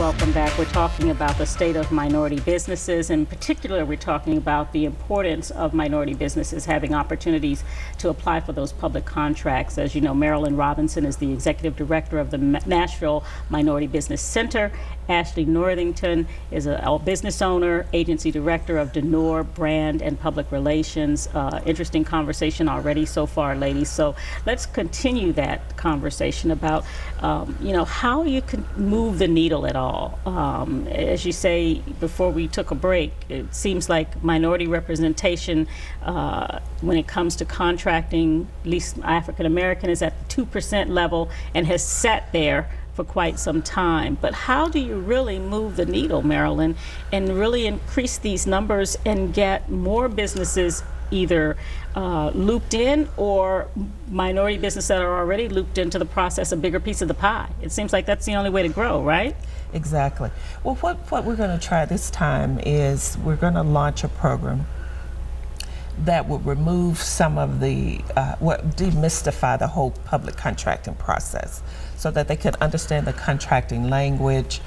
welcome back. We're talking about the state of minority businesses. In particular, we're talking about the importance of minority businesses having opportunities to apply for those public contracts. As you know, Marilyn Robinson is the executive director of the Nashville Minority Business Center. Ashley Northington is a business owner, agency director of Denor Brand and Public Relations. Interesting conversation already so far, ladies. So let's continue that conversation about, you know, how you can move the needle at all. As you say before we took a break, it seems like minority representation when it comes to contracting, at least African American, is at the 2% level and has sat there for quite some time. But how do you really move the needle, Marilyn, and really increase these numbers and get more businesses either looped in, or minority businesses that are already looped into the process, a bigger piece of the pie? It seems like that's the only way to grow, right? Exactly. Well, what we're going to try this time is we're going to launch a program that would remove some of the, demystify the whole public contracting process, so that they could understand the contracting language,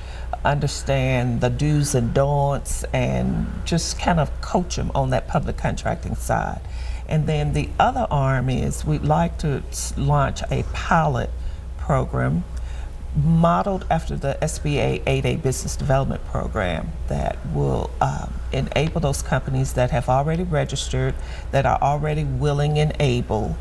understand the do's and don'ts, and just kind of coach them on that public contracting side. And then the other arm is we'd like to launch a pilot program modeled after the SBA 8A Business Development Program that will enable those companies that have already registered, that are already willing and able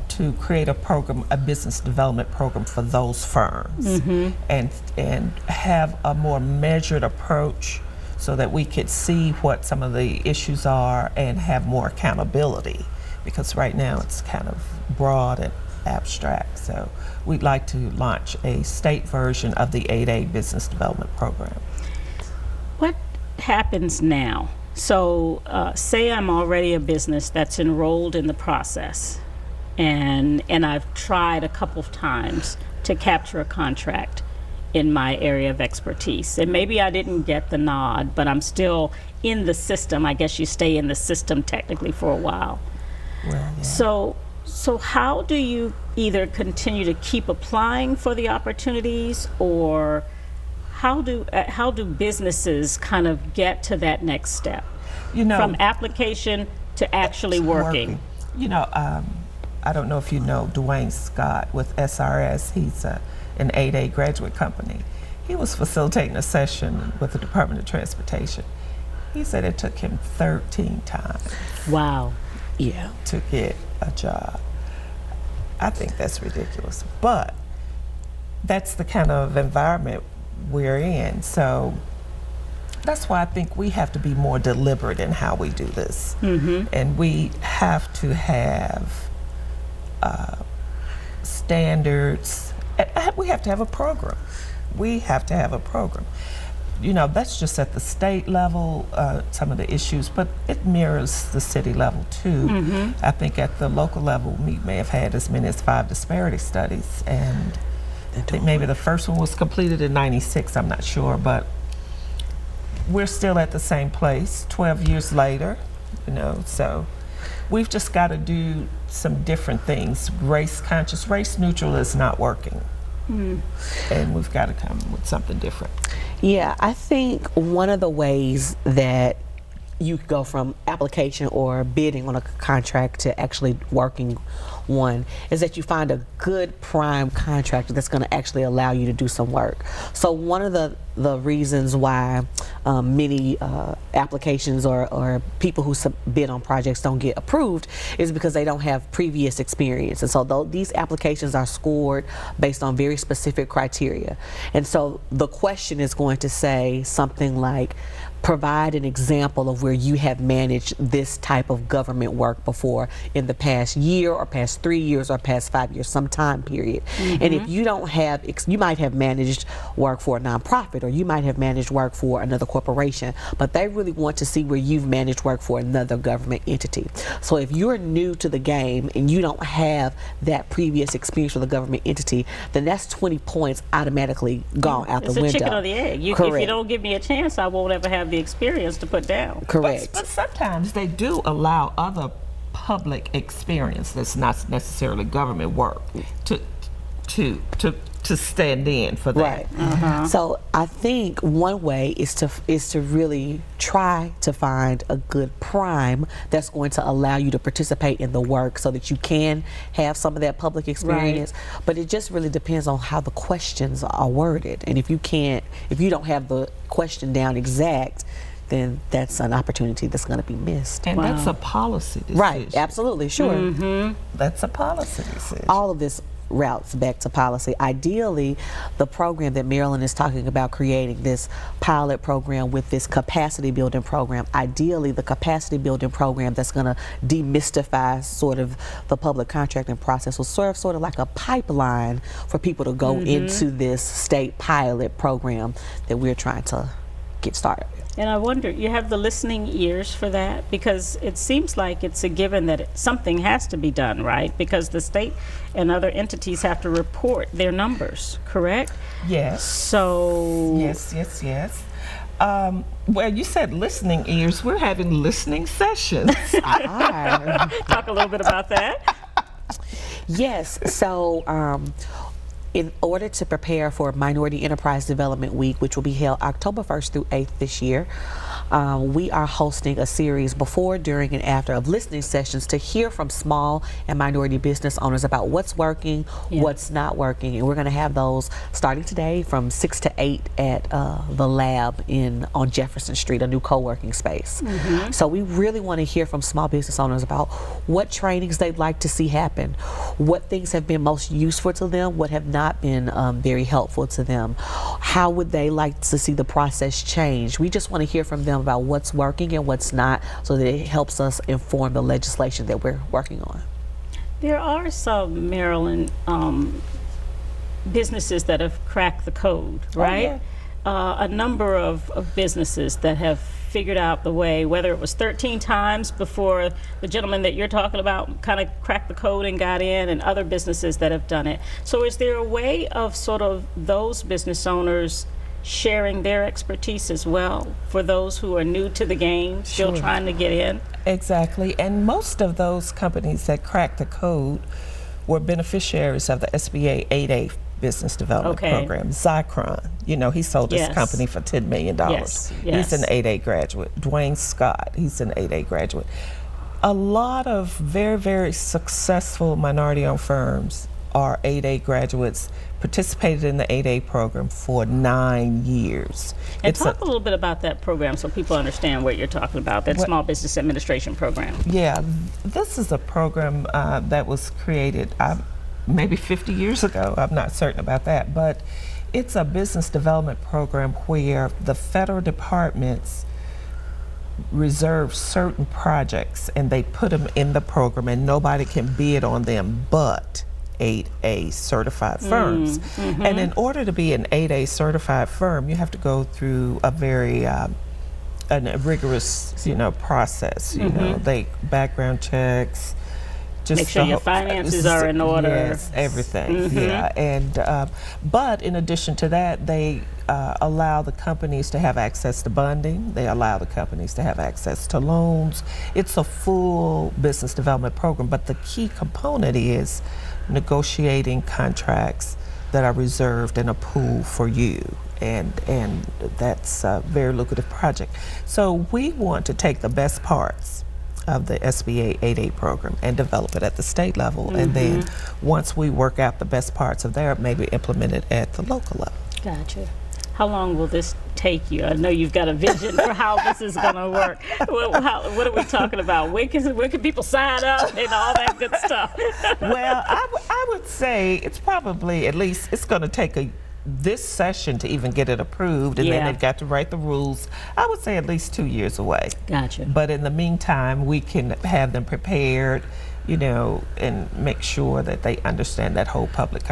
to create a program, a business development program for those firms, and have a more measured approach so that we could see what some of the issues are and have more accountability, because right now it's kind of broad and abstract. So we'd like to launch a state version of the 8A Business Development Program. What happens now? So say I'm already a business that's enrolled in the process, and I've tried a couple of times to capture a contract in my area of expertise, and maybe I didn't get the nod, but I'm still in the system. I guess you stay in the system technically for a while. Well, yeah. So how do you either continue to keep applying for the opportunities, or how do businesses kind of get to that next step, you know, from application to actually working? You know, I don't know if you know Dwayne Scott with SRS. He's an 8A graduate company. He was facilitating a session with the Department of Transportation. He said it took him 13 times. Wow. Yeah. To get a job. I think that's ridiculous, but that's the kind of environment we're in. So that's why I think we have to be more deliberate in how we do this. And we have to have standards. We have to have a program. We have to have a program. You know, that's just at the state level, some of the issues, but it mirrors the city level too. I think at the local level, we may have had as many as 5 disparity studies, and I think maybe the first one was completed in '96, I'm not sure, but we're still at the same place 12 years later, you know, so we've just got to do some different things. Race conscious, race neutral is not working. And we've got to come with something different. Yeah, I think one of the ways that you go from application or bidding on a contract to actually working one is that you find a good prime contractor that's going to actually allow you to do some work. So one of the reasons why many applications or people who bid on projects don't get approved is because they don't have previous experience. And so these applications are scored based on very specific criteria. And so the question is going to say something like, provide an example of where you have managed this type of government work before in the past year or past 3 years or past 5 years, some time period. And if you don't have, you might have managed work for a nonprofit, or you might have managed work for another corporation, but they really want to see where you've managed work for another government entity. So if you're new to the game and you don't have that previous experience with a government entity, then that's 20 points automatically gone out the window. It's a chicken or the egg. If you don't give me a chance, I won't ever have the experience to put down. Correct. But sometimes they do allow other public experience that's not necessarily government work to to stand in for that. Right. So I think one way is to really try to find a good prime that's going to allow you to participate in the work so that you can have some of that public experience. But it just really depends on how the questions are worded. And if you don't have the question down exact, then that's an opportunity that's going to be missed. And that's a policy decision. Right, absolutely, sure. That's a policy decision. All of this routes back to policy. Ideally, the program that Marilyn is talking about, creating this pilot program with this capacity building program, ideally the capacity building program that's going to demystify sort of the public contracting process will serve sort of like a pipeline for people to go into this state pilot program that we're trying to get started with. And I wonder, you have the listening ears for that? Because it seems like it's a given that something has to be done, right? Because the state and other entities have to report their numbers, correct? Yes. So... Yes. Well, you said listening ears. We're having listening sessions. Talk a little bit about that. Yes. So... in order to prepare for Minority Enterprise Development Week, which will be held October 1st through 8th this year, we are hosting a series before, during, and after of listening sessions to hear from small and minority business owners about what's working, what's not working. And we're going to have those starting today from 6 to 8 at the lab on Jefferson Street, a new co-working space. So we really want to hear from small business owners about what trainings they'd like to see happen, what things have been most useful to them, what have not been very helpful to them, how would they like to see the process change. We just want to hear from them about what's working and what's not, so that it helps us inform the legislation that we're working on. There are some, Maryland, businesses that have cracked the code, right? A number of businesses that have figured out the way, whether it was 13 times before the gentleman that you're talking about kind of cracked the code and got in, and other businesses that have done it. So is there a way of sort of those business owners sharing their expertise as well for those who are new to the game, still trying to get in? Exactly. And most of those companies that cracked the code were beneficiaries of the SBA 8A business development program. Zycron, you know, he sold his company for $10 million. He's an 8A graduate. Dwayne Scott, he's an 8A graduate. A lot of very, very successful minority-owned firms are 8A graduates, participated in the 8A program for 9 years. And talk a little bit about that program so people understand what you're talking about, that Small Business Administration program. Yeah, this is a program that was created maybe 50 years ago. I'm not certain about that, but it's a business development program where the federal departments reserve certain projects and they put them in the program, and nobody can bid on them but 8A certified firms. And in order to be an 8A certified firm, you have to go through a very a rigorous, process. You know, they background checks. Just make sure your finances are in order. Yes, everything. Yeah, and but in addition to that, they allow the companies to have access to bonding. They allow the companies to have access to loans. It's a full business development program, but the key component is negotiating contracts that are reserved in a pool for you. And that's a very lucrative project. So we want to take the best parts of the SBA 8A program and develop it at the state level, and then once we work out the best parts of there, maybe implement it at the local level. Gotcha. How long will this take you? I know you've got a vision for how this is going to work. What are we talking about? When can people sign up and all that good stuff? Well, I would say it's probably at least, it's going to take this session to even get it approved, and then they've got to write the rules. I would say at least 2 years away. Gotcha. But in the meantime, we can have them prepared, and make sure that they understand that whole public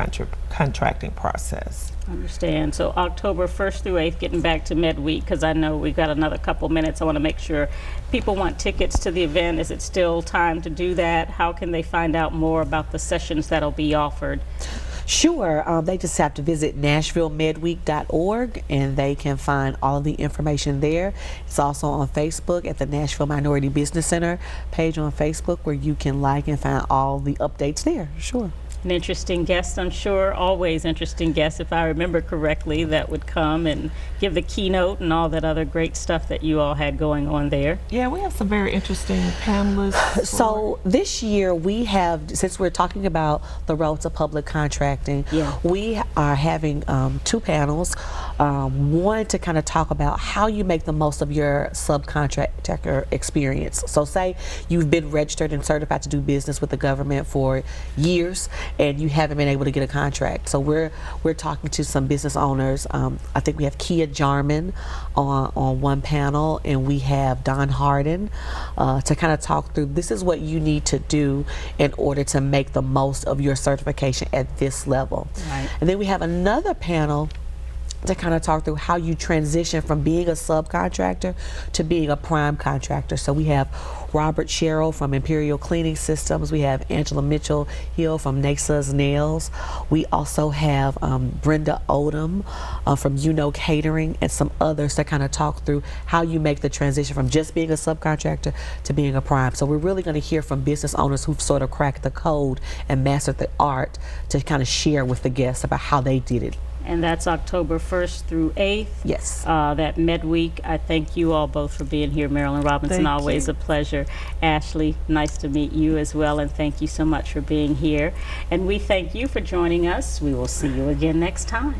contracting process. Understand. So October 1st through 8th, getting back to MidWeek, because I know we've got another couple minutes. I want to make sure people want tickets to the event. Is it still time to do that? How can they find out more about the sessions that'll be offered? Sure, they just have to visit NashvilleMidWeek.org, and they can find all of the information there. It's also on Facebook at the Nashville Minority Business Center page on Facebook, where you can like and find all the updates there. Sure. An interesting guest, I'm sure, always interesting guest, if I remember correctly, that would come and give the keynote and all that other great stuff that you all had going on there. Yeah, we have some very interesting panelists. So this year we have, since we're talking about the road to public contracting, we are having 2 panels. One to kind of talk about how you make the most of your subcontractor experience. So say you've been registered and certified to do business with the government for years and you haven't been able to get a contract. So we're talking to some business owners. I think we have Kia Jarman on one panel, and we have Don Harden to kind of talk through this is what you need to do in order to make the most of your certification at this level. Right. And then we have another panel to kind of talk through how you transition from being a subcontractor to being a prime contractor. So we have Robert Sherrill from Imperial Cleaning Systems. We have Angela Mitchell-Hill from Nasa's Nails. We also have Brenda Odom from Catering, and some others to kind of talk through how you make the transition from just being a subcontractor to being a prime. So we're really going to hear from business owners who've sort of cracked the code and mastered the art to kind of share with the guests about how they did it. And that's October 1st through 8th. Yes. That MidWeek. I thank you all both for being here. Marilyn Robinson, always a pleasure. Ashley, nice to meet you as well, and thank you so much for being here. And we thank you for joining us. We will see you again next time.